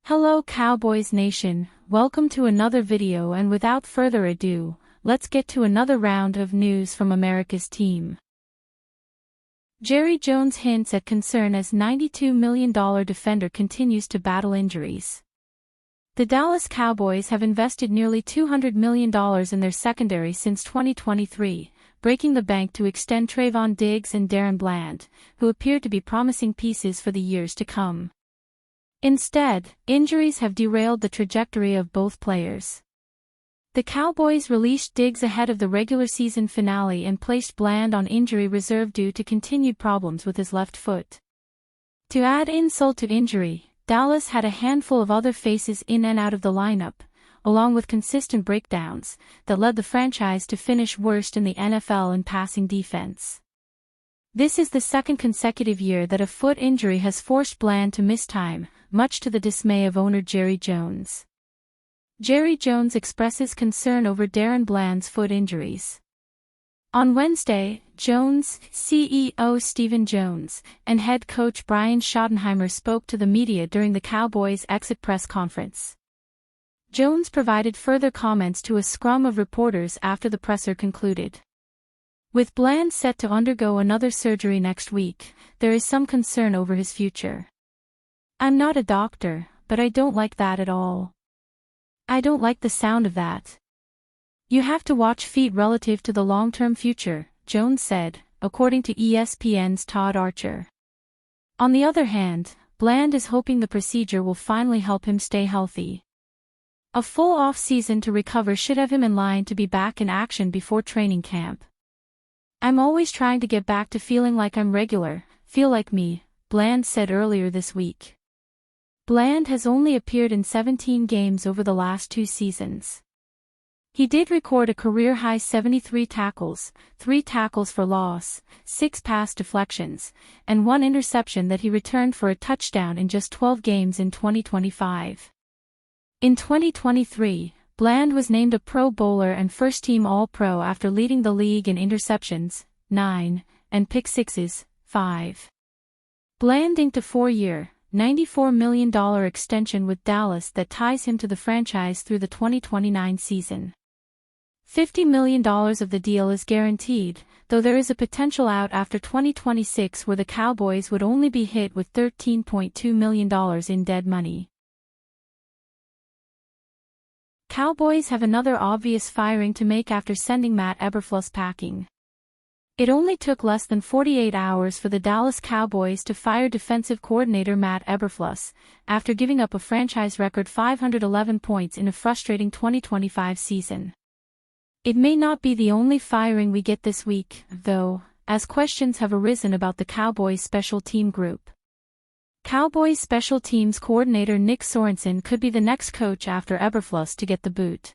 Hello Cowboys Nation, welcome to another video, and without further ado, let's get to another round of news from America's team. Jerry Jones hints at concern as $92 million defender continues to battle injuries. The Dallas Cowboys have invested nearly $200 million in their secondary since 2023, breaking the bank to extend Trayvon Diggs and Daron Bland, who appear to be promising pieces for the years to come. Instead, injuries have derailed the trajectory of both players. The Cowboys released Diggs ahead of the regular season finale and placed Bland on injury reserve due to continued problems with his left foot. To add insult to injury, Dallas had a handful of other faces in and out of the lineup, along with consistent breakdowns, that led the franchise to finish worst in the NFL in passing defense. This is the second consecutive year that a foot injury has forced Bland to miss time, much to the dismay of owner Jerry Jones. Jerry Jones expresses concern over Daron Bland's foot injuries. On Wednesday, Jones, CEO Stephen Jones, and head coach Brian Schottenheimer spoke to the media during the Cowboys' exit press conference. Jones provided further comments to a scrum of reporters after the presser concluded. With Bland set to undergo another surgery next week, there is some concern over his future. I'm not a doctor, but I don't like that at all. I don't like the sound of that. You have to watch feet relative to the long-term future, Jones said, according to ESPN's Todd Archer. On the other hand, Bland is hoping the procedure will finally help him stay healthy. A full off-season to recover should have him in line to be back in action before training camp. I'm always trying to get back to feeling like I'm regular, feel like me, Bland said earlier this week. Bland has only appeared in 17 games over the last 2 seasons. He did record a career-high 73 tackles, 3 tackles for loss, 6 pass deflections, and 1 interception that he returned for a touchdown in just 12 games in 2025. In 2023, Bland was named a Pro Bowler and first-team All-Pro after leading the league in interceptions, 9, and pick sixes, 5. Bland inked a 4-year, $94 million extension with Dallas that ties him to the franchise through the 2029 season. $50 million of the deal is guaranteed, though there is a potential out after 2026 where the Cowboys would only be hit with $13.2 million in dead money. Cowboys have another obvious firing to make after sending Matt Eberflus packing. It only took less than 48 hours for the Dallas Cowboys to fire defensive coordinator Matt Eberflus, after giving up a franchise record 511 points in a frustrating 2025 season. It may not be the only firing we get this week, though, as questions have arisen about the Cowboys' special team group. Cowboys special teams coordinator Nick Sorensen could be the next coach after Eberflus to get the boot.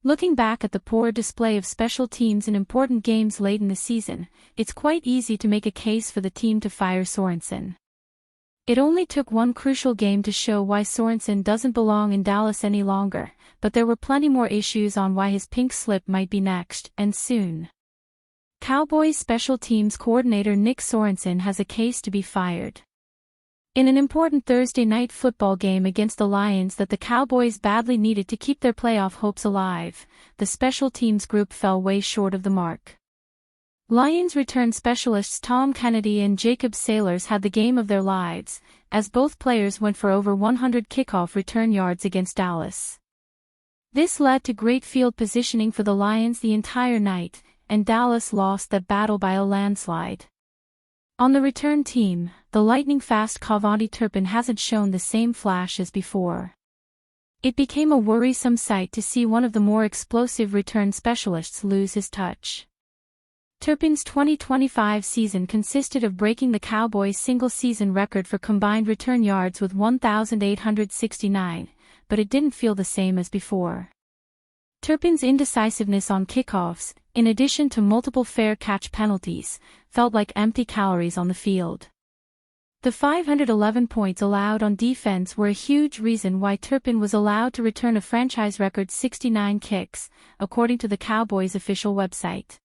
Looking back at the poor display of special teams in important games late in the season, it's quite easy to make a case for the team to fire Sorensen. It only took one crucial game to show why Sorensen doesn't belong in Dallas any longer, but there were plenty more issues on why his pink slip might be next, and soon. Cowboys special teams coordinator Nick Sorensen has a case to be fired. In an important Thursday night football game against the Lions that the Cowboys badly needed to keep their playoff hopes alive, the special teams group fell way short of the mark. Lions return specialists Tom Kennedy and Jacob Sailors had the game of their lives, as both players went for over 100 kickoff return yards against Dallas. This led to great field positioning for the Lions the entire night, and Dallas lost that battle by a landslide. On the return team, the lightning-fast Cavante Turpin hasn't shown the same flash as before. It became a worrisome sight to see one of the more explosive return specialists lose his touch. Turpin's 2025 season consisted of breaking the Cowboys' single-season record for combined return yards with 1,869, but it didn't feel the same as before. Turpin's indecisiveness on kickoffs, in addition to multiple fair catch penalties, felt like empty calories on the field. The 511 points allowed on defense were a huge reason why Turpin was allowed to return a franchise record 69 kicks, according to the Cowboys' official website.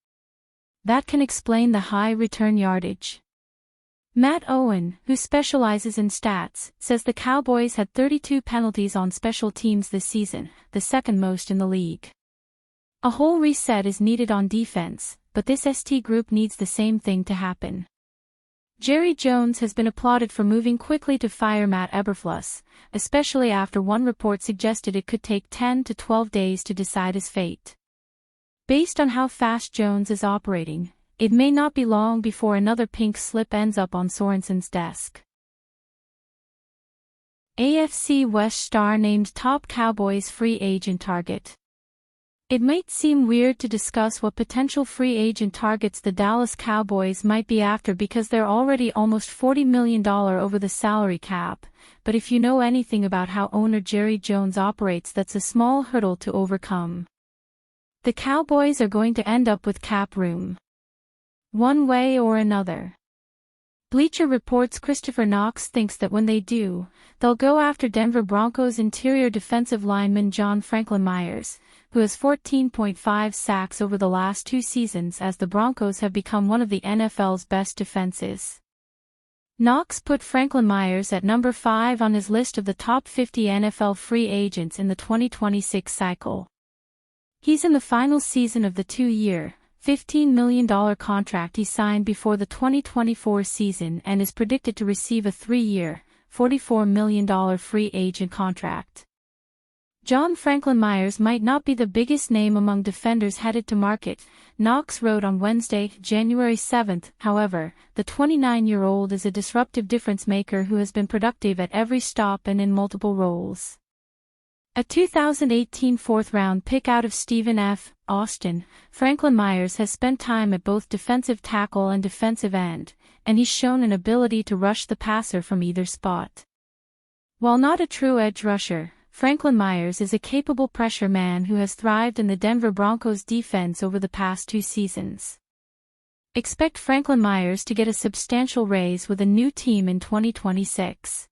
That can explain the high return yardage. Matt Owen, who specializes in stats, says the Cowboys had 32 penalties on special teams this season, the second most in the league. A whole reset is needed on defense, but this ST group needs the same thing to happen. Jerry Jones has been applauded for moving quickly to fire Matt Eberflus, especially after one report suggested it could take 10 to 12 days to decide his fate. Based on how fast Jones is operating, it may not be long before another pink slip ends up on Sorensen's desk. AFC West star named top Cowboys free agent target. It might seem weird to discuss what potential free agent targets the Dallas Cowboys might be after because they're already almost $40 million over the salary cap, but if you know anything about how owner Jerry Jones operates, that's a small hurdle to overcome. The Cowboys are going to end up with cap room, one way or another. Bleacher Report's Christopher Knox thinks that when they do, they'll go after Denver Broncos interior defensive lineman John Franklin Myers, who has 14.5 sacks over the last 2 seasons as the Broncos have become one of the NFL's best defenses. Knox put Franklin Myers at number 5 on his list of the top 50 NFL free agents in the 2026 cycle. He's in the final season of the 2-year, $15 million contract he signed before the 2024 season and is predicted to receive a 3-year, $44 million free agent contract. John Franklin Myers might not be the biggest name among defenders headed to market, Knox wrote on Wednesday, January 7. However, the 29-year-old is a disruptive difference maker who has been productive at every stop and in multiple roles. A 2018 fourth-round pick out of Stephen F. Austin, Franklin Myers has spent time at both defensive tackle and defensive end, and he's shown an ability to rush the passer from either spot. While not a true edge rusher, Franklin Myers is a capable pressure man who has thrived in the Denver Broncos defense over the past 2 seasons. Expect Franklin Myers to get a substantial raise with a new team in 2026.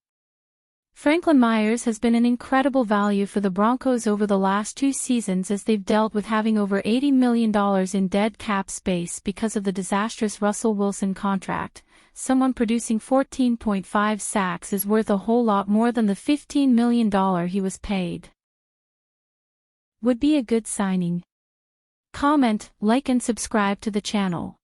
Franklin Myers has been an incredible value for the Broncos over the last 2 seasons as they've dealt with having over $80 million in dead cap space because of the disastrous Russell Wilson contract. Someone producing 14.5 sacks is worth a whole lot more than the $15 million he was paid. Would be a good signing. Comment, like and subscribe to the channel.